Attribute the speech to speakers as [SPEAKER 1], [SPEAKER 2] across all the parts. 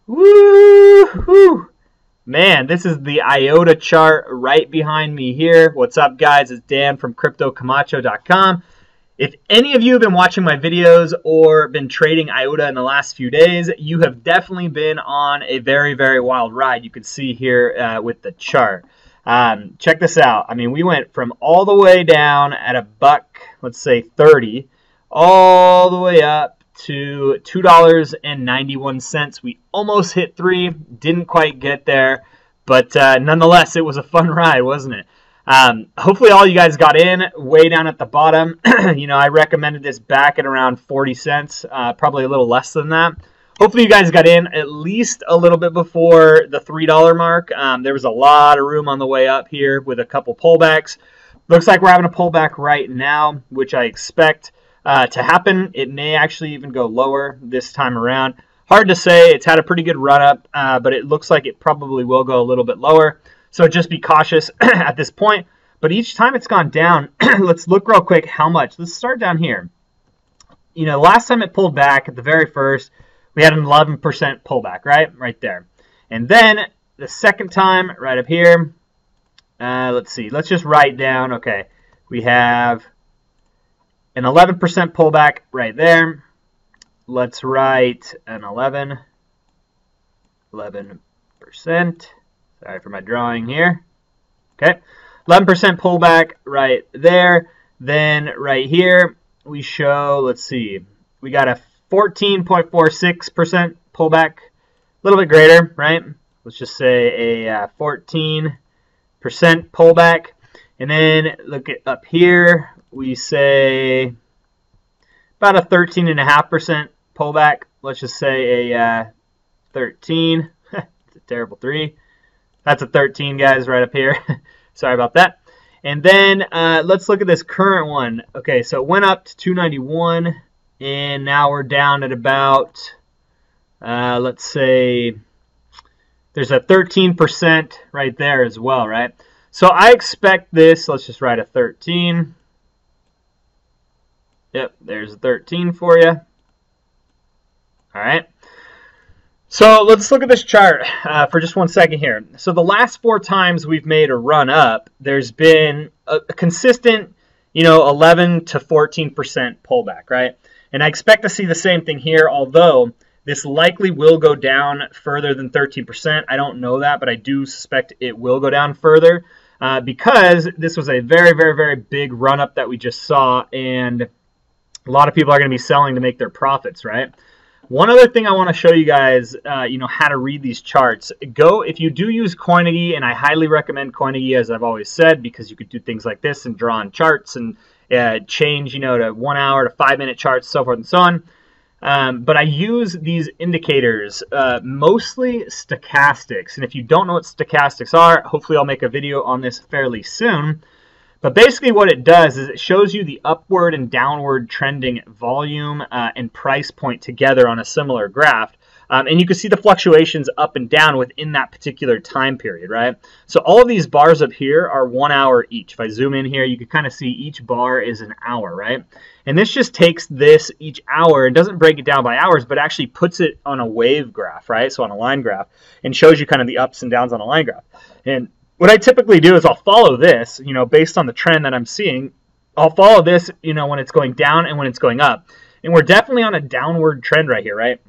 [SPEAKER 1] Woo-hoo! Man, this is the IOta chart right behind me here. What's up, guys? It's Dan from CryptoCamacho.com. If any of you have been watching my videos or been trading IOTA in the last few days, you have definitely been on a very, very wild ride. You can see here with the chart. Check this out. I mean, we went from all the way down at a buck, let's say 30, all the way up to $2.91. We almost hit 3, didn't quite get there, but nonetheless, it was a fun ride, wasn't it? Hopefully all you guys got in way down at the bottom. You know, I recommended this back at around 40 cents, probably a little less than that. Hopefully you guys got in at least a little bit before the $3 mark. There was a lot of room on the way up here with a couple pullbacks. Looks like we're having a pullback right now, which I expect to happen. It may actually even go lower this time around. Hard to say. It's had a pretty good run up, but it looks like it probably will go a little bit lower. So just be cautious at this point. But each time it's gone down, let's look real quick how much. Let's start down here. You know, last time it pulled back at the very first, we had an 11% pullback, right? Right there. And then the second time, right up here, let's see. Let's just write down, okay, we have an 11% pullback right there. Let's write an 11%. Sorry for my drawing here. Okay, 11% pullback right there. Then right here we show, let's see, we got a 14.46% pullback, a little bit greater, right? Let's just say a 14% pullback. And then look at up here, we say about a 13.5% pullback. Let's just say a 13. It's a terrible 3. That's a 13, guys, right up here. Sorry about that. And then let's look at this current one. Okay, so it went up to 291, and now we're down at about, let's say, there's a 13% right there as well, right? So I expect this, let's just write a 13. Yep, there's a 13 for you. All right. So let's look at this chart for just one second here. So the last 4 times we've made a run up, there's been a consistent, you know, 11 to 14% pullback, right? And I expect to see the same thing here, although this likely will go down further than 13%. I don't know that, but I do suspect it will go down further because this was a very, very, very big run up that we just saw, and a lot of people are going to be selling to make their profits, right? One other thing I want to show you guys, you know, how to read these charts. If you do use Coinigy, and I highly recommend Coinigy, as I've always said, because you could do things like this and draw on charts and change, you know, to 1 hour to 5-minute charts, so forth and so on. But I use these indicators, mostly stochastics. And if you don't know what stochastics are, hopefully I'll make a video on this fairly soon. But basically what it does is it shows you the upward and downward trending volume and price point together on a similar graph. And you can see the fluctuations up and down within that particular time period, right? So all of these bars up here are 1 hour each. If I zoom in here, you can kind of see each bar is an hour, right? And this just takes this each hour and doesn't break it down by hours, but actually puts it on a wave graph, right? So on a line graph, and shows you kind of the ups and downs on a line graph. And what I typically do is I'll follow this, you know, based on the trend that I'm seeing. I'll follow this, you know, when it's going down and when it's going up. And we're definitely on a downward trend right here, right?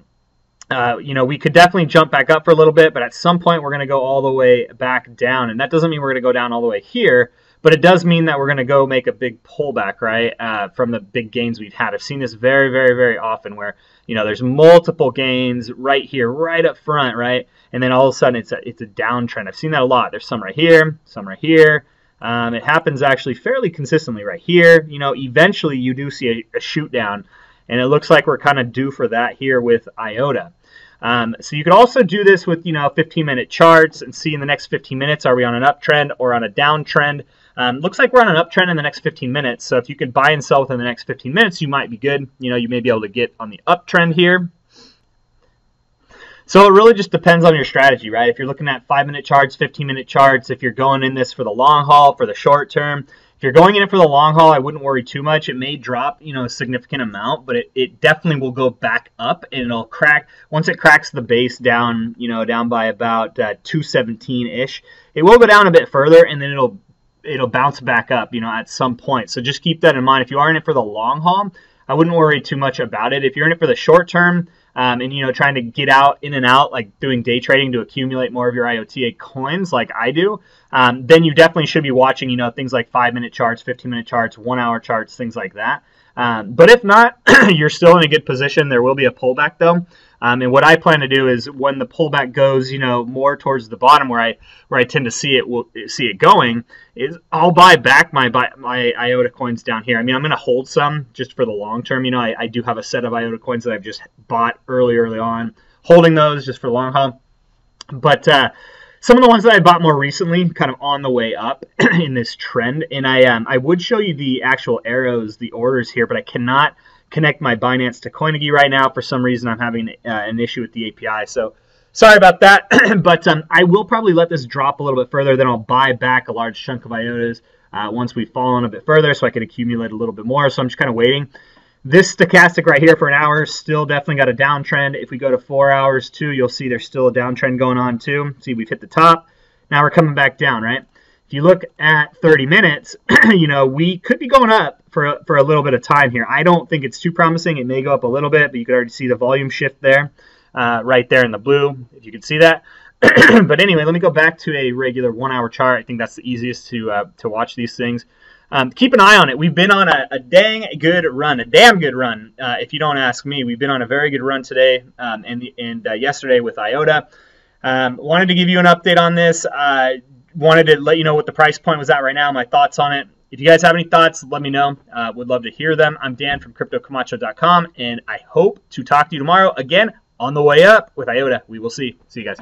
[SPEAKER 1] You know, we could definitely jump back up for a little bit, but at some point we're going to go all the way back down. And that doesn't mean we're going to go down all the way here, but it does mean that we're going to go make a big pullback, right, from the big gains we've had. I've seen this very, very, very often where, you know, there's multiple gains right here, right up front, right? And then all of a sudden it's a downtrend. I've seen that a lot. There's some right here, some right here. It happens actually fairly consistently right here. You know, eventually you do see a shoot down, and it looks like we're kind of due for that here with IOTA. So you could also do this with, you know, 15-minute charts and see in the next 15 minutes, are we on an uptrend or on a downtrend? Looks like we're on an uptrend in the next 15 minutes. So if you could buy and sell within the next 15 minutes, you might be good. You know, you may be able to get on the uptrend here. So it really just depends on your strategy, right? If you're looking at 5-minute charts, 15-minute charts, if you're going in this for the long haul, for the short term, If you're going in it for the long haul, I wouldn't worry too much. It may drop, a significant amount, but it definitely will go back up, and it'll crack. Once it cracks the base down, down by about 217-ish, it will go down a bit further, and then it'll bounce back up, at some point. So just keep that in mind. If you are in it for the long haul, I wouldn't worry too much about it. If you're in it for the short term, and trying to get out in and out, like doing day trading to accumulate more of your IOTA coins like I do, then you definitely should be watching things like 5-minute charts, 15-minute charts, 1-hour charts, things like that. But if not, you're still in a good position. There will be a pullback though. And what I plan to do is when the pullback goes, more towards the bottom where I tend to see it going, is I'll buy back my IOTA coins down here. I mean, I'm going to hold some just for the long term. I do have a set of IOTA coins that I've just bought early on, holding those just for the long haul. But some of the ones that I bought more recently, kind of on the way up in this trend, and I would show you the actual arrows, the orders here, but I cannot connect my Binance to Coinigy right now. For some reason, I'm having an issue with the API, so sorry about that. But I will probably let this drop a little bit further, then I'll buy back a large chunk of IOTAs once we've fallen a bit further, so I can accumulate a little bit more. So I'm just kind of waiting. This stochastic right here for an hour still definitely got a downtrend. If we go to 4 hours too, you'll see there's still a downtrend going on too. See, we've hit the top. Now we're coming back down, right? If you look at 30 minutes, we could be going up for a little bit of time here. I don't think it's too promising. It may go up a little bit, but you could already see the volume shift there, right there in the blue, if you could see that. But anyway, let me go back to a regular 1-hour chart. I think that's the easiest to watch these things. Keep an eye on it. We've been on a damn good run. If you don't ask me. We've been on a very good run today and yesterday with IOTA. Wanted to give you an update on this. Wanted to let you know what the price point was at right now, my thoughts on it. If you guys have any thoughts, let me know. Would love to hear them. I'm Dan from CryptoCamacho.com, and I hope to talk to you tomorrow again on the way up with IOTA. We will see. See you guys.